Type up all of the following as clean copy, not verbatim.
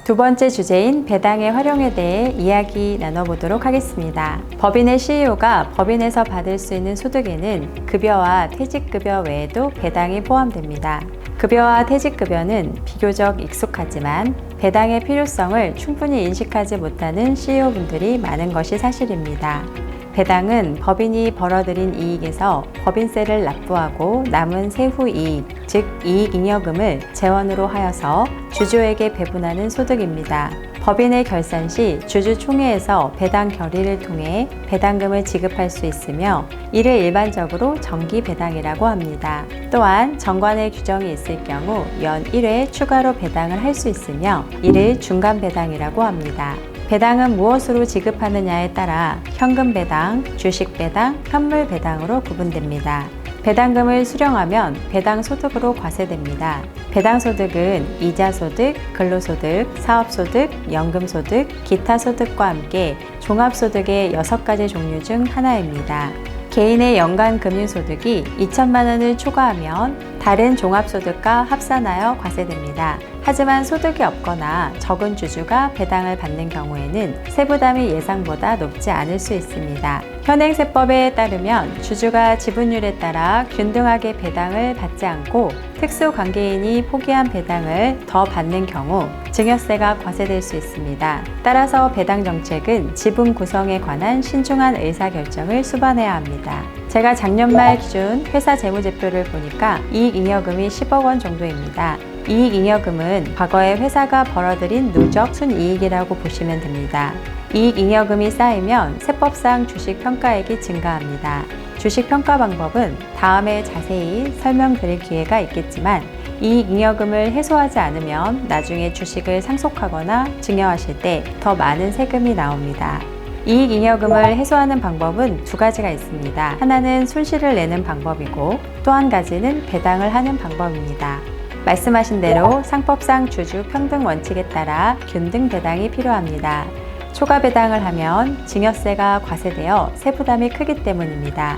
두 번째 주제인 배당의 활용에 대해 이야기 나눠보도록 하겠습니다. 법인의 CEO가 법인에서 받을 수 있는 소득에는 급여와 퇴직급여 외에도 배당이 포함됩니다. 급여와 퇴직급여는 비교적 익숙하지만 배당의 필요성을 충분히 인식하지 못하는 CEO분들이 많은 것이 사실입니다. 배당은 법인이 벌어들인 이익에서 법인세를 납부하고 남은 세후 이익, 즉 이익잉여금을 재원으로 하여서 주주에게 배분하는 소득입니다. 법인의 결산 시 주주총회에서 배당 결의를 통해 배당금을 지급할 수 있으며 이를 일반적으로 정기배당이라고 합니다. 또한 정관의 규정이 있을 경우 연 1회 추가로 배당을 할 수 있으며 이를 중간배당이라고 합니다. 배당은 무엇으로 지급하느냐에 따라 현금 배당, 주식 배당, 현물 배당으로 구분됩니다. 배당금을 수령하면 배당 소득으로 과세됩니다. 배당 소득은 이자 소득, 근로소득, 사업소득, 연금소득, 기타 소득과 함께 종합소득의 6가지 종류 중 하나입니다. 개인의 연간 금융소득이 2천만 원을 초과하면 다른 종합소득과 합산하여 과세됩니다. 하지만 소득이 없거나 적은 주주가 배당을 받는 경우에는 세부담이 예상보다 높지 않을 수 있습니다. 현행세법에 따르면 주주가 지분율에 따라 균등하게 배당을 받지 않고 특수관계인이 포기한 배당을 더 받는 경우 증여세가 과세될 수 있습니다. 따라서 배당 정책은 지분 구성에 관한 신중한 의사결정을 수반해야 합니다. 제가 작년 말 기준 회사 재무제표를 보니까 이익잉여금이 10억 원 정도입니다. 이익잉여금은 과거에 회사가 벌어들인 누적 순이익이라고 보시면 됩니다. 이익잉여금이 쌓이면 세법상 주식평가액이 증가합니다. 주식평가 방법은 다음에 자세히 설명드릴 기회가 있겠지만 이익잉여금을 해소하지 않으면 나중에 주식을 상속하거나 증여하실 때 더 많은 세금이 나옵니다. 이익잉여금을 해소하는 방법은 두 가지가 있습니다. 하나는 손실을 내는 방법이고 또 한 가지는 배당을 하는 방법입니다. 말씀하신 대로 상법상 주주 평등 원칙에 따라 균등 배당이 필요합니다. 초과 배당을 하면 증여세가 과세되어 세부담이 크기 때문입니다.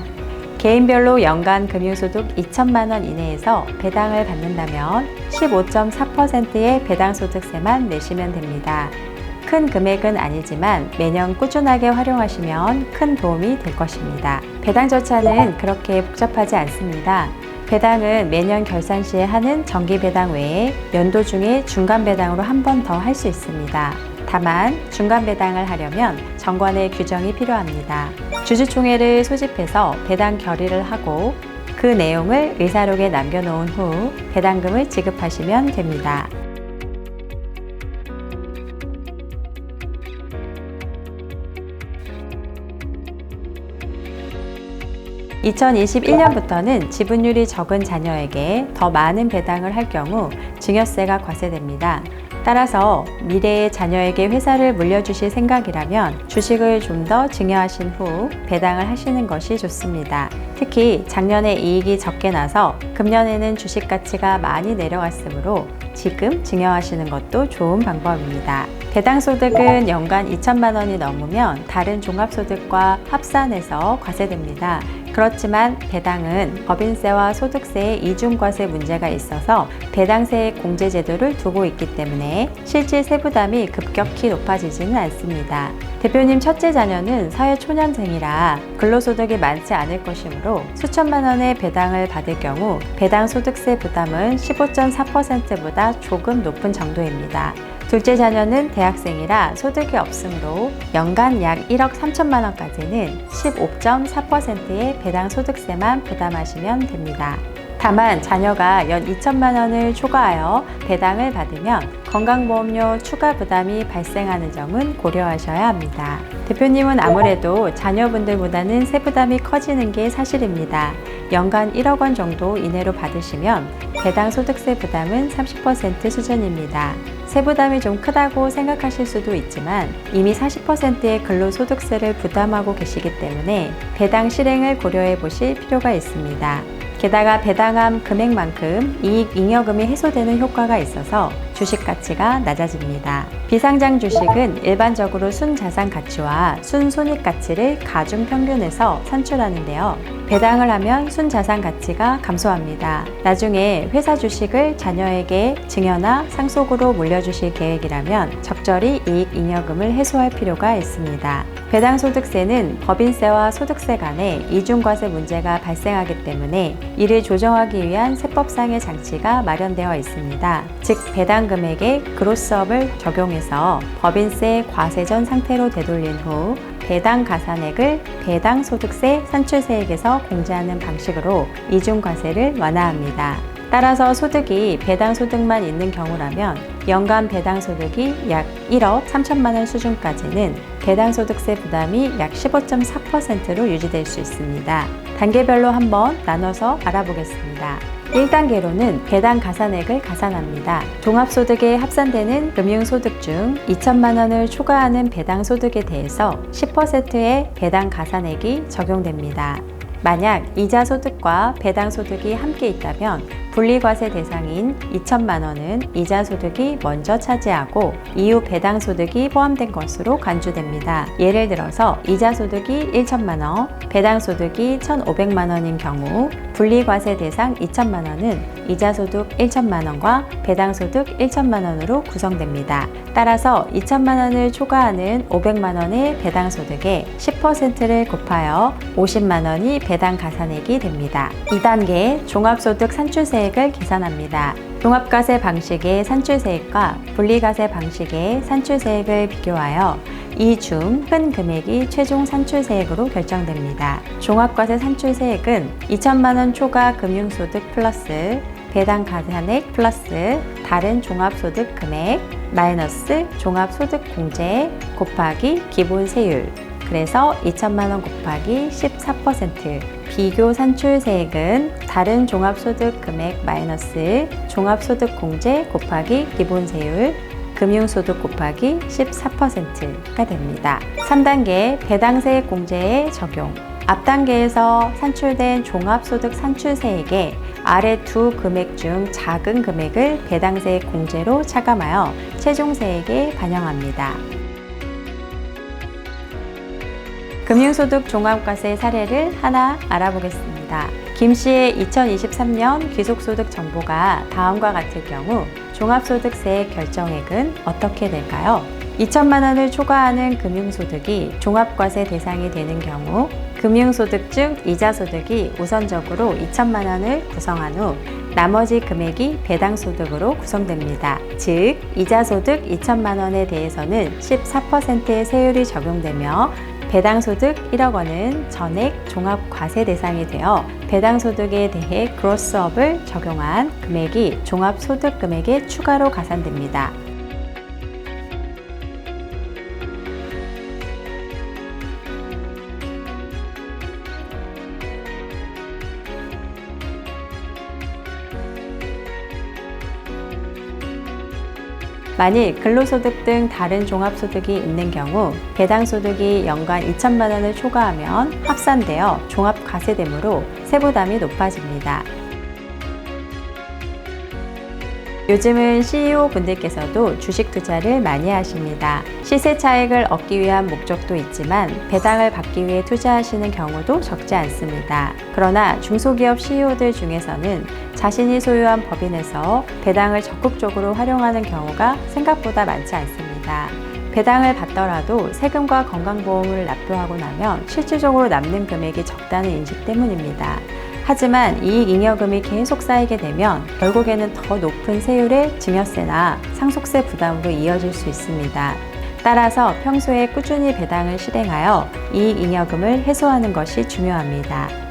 개인별로 연간 금융소득 2천만 원 이내에서 배당을 받는다면 15.4%의 배당소득세만 내시면 됩니다. 큰 금액은 아니지만 매년 꾸준하게 활용하시면 큰 도움이 될 것입니다. 배당 절차는 그렇게 복잡하지 않습니다. 배당은 매년 결산 시에 하는 정기 배당 외에 연도 중에 중간 배당으로 한 번 더 할 수 있습니다. 다만 중간 배당을 하려면 정관의 규정이 필요합니다. 주주총회를 소집해서 배당 결의를 하고 그 내용을 의사록에 남겨놓은 후 배당금을 지급하시면 됩니다. 2021년부터는 지분율이 적은 자녀에게 더 많은 배당을 할 경우 증여세가 과세됩니다. 따라서 미래의 자녀에게 회사를 물려주실 생각이라면 주식을 좀 더 증여하신 후 배당을 하시는 것이 좋습니다. 특히 작년에 이익이 적게 나서 금년에는 주식 가치가 많이 내려갔으므로 지금 증여하시는 것도 좋은 방법입니다. 배당소득은 연간 2천만 원이 넘으면 다른 종합소득과 합산해서 과세됩니다. 그렇지만 배당은 법인세와 소득세의 이중과세 문제가 있어서 배당세의 공제제도를 두고 있기 때문에 실질 세부담이 급격히 높아지지는 않습니다. 대표님 첫째 자녀는 사회초년생이라 근로소득이 많지 않을 것이므로 수천만 원의 배당을 받을 경우 배당소득세 부담은 15.4%보다 조금 높은 정도입니다. 둘째 자녀는 대학생이라 소득이 없으므로 연간 약 1억 3천만 원까지는 15.4%의 배당소득세만 부담하시면 됩니다. 다만 자녀가 연 2천만 원을 초과하여 배당을 받으면 건강보험료 추가 부담이 발생하는 점은 고려하셔야 합니다. 대표님은 아무래도 자녀분들보다는 세부담이 커지는 게 사실입니다. 연간 1억 원 정도 이내로 받으시면 배당소득세 부담은 30% 수준입니다. 세부담이 좀 크다고 생각하실 수도 있지만 이미 40%의 근로소득세를 부담하고 계시기 때문에 배당 실행을 고려해 보실 필요가 있습니다. 게다가 배당한 금액만큼 이익잉여금이 해소되는 효과가 있어서 주식 가치가 낮아집니다. 비상장 주식은 일반적으로 순자산 가치와 순손익 가치를 가중 평균해서 산출하는데요. 배당을 하면 순자산 가치가 감소합니다. 나중에 회사 주식을 자녀에게 증여나 상속으로 물려주실 계획이라면 적절히 이익잉여금을 해소할 필요가 있습니다. 배당소득세는 법인세와 소득세 간에 이중과세 문제가 발생하기 때문에 이를 조정하기 위한 세법상의 장치가 마련되어 있습니다. 즉, 배당 금액에 그로스업을 적용해서 법인세 과세 전 상태로 되돌린 후 배당 가산액을 배당소득세 산출세액에서 공제하는 방식으로 이중과세를 완화합니다. 따라서 소득이 배당소득만 있는 경우라면 연간 배당소득이 약 1억 3천만 원 수준까지는 배당소득세 부담이 약 15.4%로 유지될 수 있습니다. 단계별로 한번 나눠서 알아보겠습니다. 1단계로는 배당 가산액을 가산합니다. 종합소득에 합산되는 금융소득 중 2천만 원을 초과하는 배당소득에 대해서 10%의 배당 가산액이 적용됩니다. 만약 이자소득과 배당소득이 함께 있다면 분리과세 대상인 2천만 원은 이자소득이 먼저 차지하고 이후 배당소득이 포함된 것으로 간주됩니다. 예를 들어서 이자소득이 1천만 원, 배당소득이 1,500만 원인 경우 분리과세 대상 2천만 원은 이자소득 1천만 원과 배당소득 1천만 원으로 구성됩니다. 따라서 2천만 원을 초과하는 500만 원의 배당소득에 10%를 곱하여 50만 원이 배당 가산액이 됩니다. 2단계 종합소득 산출세액을 계산합니다. 종합과세 방식의 산출세액과 분리과세 방식의 산출세액을 비교하여 이 중 큰 금액이 최종 산출세액으로 결정됩니다. 종합과세 산출세액은 2천만 원 초과 금융소득 플러스 배당 가산액 플러스 다른 종합소득 금액 마이너스 종합소득공제 곱하기 기본세율, 그래서 2천만 원 곱하기 14%. 비교 산출세액은 다른 종합소득 금액 마이너스 종합소득공제 곱하기 기본세율 금융소득 곱하기 14%가 됩니다. 3단계 배당세액 공제의 적용. 앞 단계에서 산출된 종합소득 산출세액에 아래 두 금액 중 작은 금액을 배당세액 공제로 차감하여 최종세액에 반영합니다. 금융소득 종합과세 사례를 하나 알아보겠습니다. 김 씨의 2023년 귀속소득 정보가 다음과 같을 경우 종합소득세 결정액은 어떻게 될까요? 2천만 원을 초과하는 금융소득이 종합과세 대상이 되는 경우 금융소득 중 이자소득이 우선적으로 2천만 원을 구성한 후 나머지 금액이 배당소득으로 구성됩니다. 즉, 이자소득 2천만 원에 대해서는 14%의 세율이 적용되며 배당소득 1억 원은 전액 종합과세 대상이 되어 배당소득에 대해 그로스업을 적용한 금액이 종합소득 금액에 추가로 가산됩니다. 만일 근로소득 등 다른 종합소득이 있는 경우 배당소득이 연간 2천만 원을 초과하면 합산되어 종합과세되므로 세부담이 높아집니다. 요즘은 CEO 분들께서도 주식 투자를 많이 하십니다. 시세 차익을 얻기 위한 목적도 있지만 배당을 받기 위해 투자하시는 경우도 적지 않습니다. 그러나 중소기업 CEO들 중에서는 자신이 소유한 법인에서 배당을 적극적으로 활용하는 경우가 생각보다 많지 않습니다. 배당을 받더라도 세금과 건강보험을 납부하고 나면 실질적으로 남는 금액이 적다는 인식 때문입니다. 하지만 이익잉여금이 계속 쌓이게 되면 결국에는 더 높은 세율의 증여세나 상속세 부담으로 이어질 수 있습니다. 따라서 평소에 꾸준히 배당을 실행하여 이익잉여금을 해소하는 것이 중요합니다.